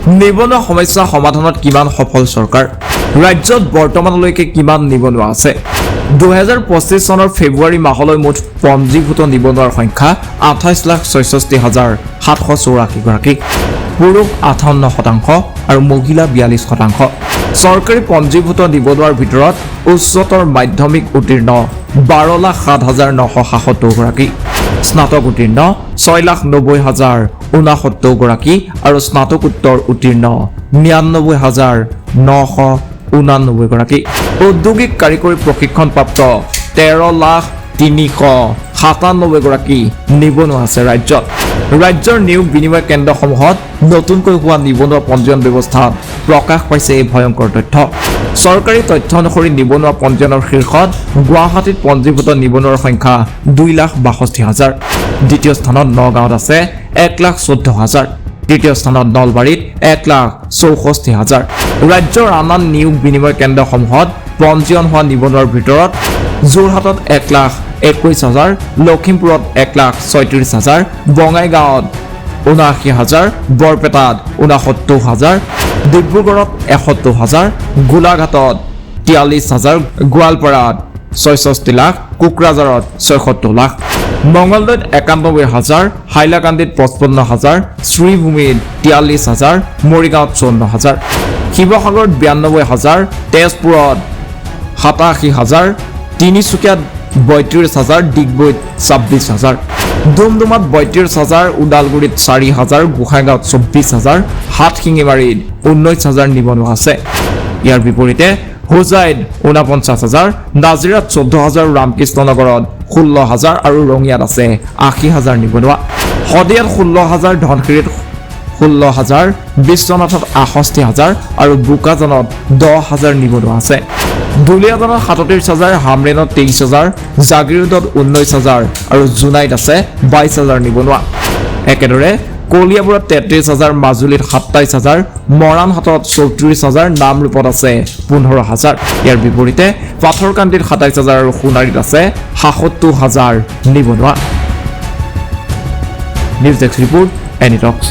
নিবনুৱা সমস্যা সমাধানত কিমান সফল চৰকাৰ ৰাজ্যত বৰ্তমানলৈকে কিমান নিবনুৱা আছে 2025 চনৰ ফেব্ৰুৱাৰী মাহলৈ মুঠ পঞ্জীভূত নিবনুৱাৰ সংখ্যা 28,64,784 গৰাকী পুৰুষ 58% আৰু মহিলা 42% চৰকাৰী পঞ্জীভূত নিবনুৱাৰ ভিতৰত উচ্চতৰ মাধ্যমিক উত্তীৰ্ণ 12,07,977 গৰাকী স্নাতক উত্তীৰ্ণ 6,90,069 গৰাকী আৰু স্নাতকোত্তৰ উত্তীৰ্ণ 99,989 গৰাকী ঔদ্যোগিক কাৰিকৰী প্ৰশিক্ষণপ্ৰাপ্ত 13,397 গৰাকী নিবনুৱা আছে ৰাজ্যৰ নিয়োগ বিনিময় কেন্দ্ৰসমূহত নতুনকৈ হোৱা নিবনুৱা পঞ্জীয়ন ব্যৱস্থাত প্ৰকাশ পাইছে এই ভয়ংকৰ তথ্য চৰকাৰী তথ্য অনুসৰি নিবনুৱা পঞ্জীয়নৰ শীৰ্ষত গুৱাহাটীত পঞ্জীভূত নিবনুৱাৰ সংখ্যা 2,62,000 দ্বিতীয় স্থানত নগাঁৱত আছে 1,14,000 তৃতীয় স্থানত নলবাৰীত 1,64,000 ৰাজ্যৰ আন নিয়োগ বিনিময় কেন্দ্ৰসমূহত পঞ্জীয়ন হোৱা নিবনুৱাৰ ভিতৰত যোৰহাটত 1,21,000 লখিমপুৰত 1,36,000 বঙাইগাঁৱত 79,000 বৰপেটাত 69,000 ডিব্ৰুগড়ত 71,000 গোলাঘাটত 43,000 গোৱালপাৰাত 66 লাখ কোকৰাঝাৰত 76 লাখ মঙলদৈত 91,000 হাইলাকান্দিত 55,000 শ্ৰীভূমিত 43,000 মৰিগাঁৱত 54,000 শিৱসাগৰত 92,000 তেজপুৰত 87,000 তিনিচুকীয়াত 32,000 ডিগবৈত 26,000 ডুমডুমাত 32,000 ওদালগুৰিত 4,000 গোসাইগাঁৱত 24,000 হাটশিঙিমাৰীত 19,000 নিবনুৱা আছে ইয়াৰ বিপৰীতে হোজাইত 49,000 নাজিৰাত 14,000 ৰামকৃষ্ণনগৰত 16,000 আৰু ৰঙিয়াত আছে 80,000 নিবনুৱা শদিয়াত 16,000 ধনশিৰিত 16,000 বিশ্বনাথত 68,000 আৰু বোকাজানত 10,000 নিবনুৱা আছে দুলিয়াজানত 37,000 হামৰেনত 23,000 জাগিৰোডত 19,000 আৰু জোনাইত আছে 22,000 নিবনুৱা একেদৰে কলিয়াবৰত 33,000 মাজুলীত 27,000 মৰাণহাটত 34,000 নামৰূপত আছে 15,000 ইয়াৰ বিপৰীতে পাথৰকান্দিত 27,000 আৰু সোণাৰীত আছে 77,000 নিবনুৱা নিউজ ডেস্ক ৰিপৰ্ট এনি টক্স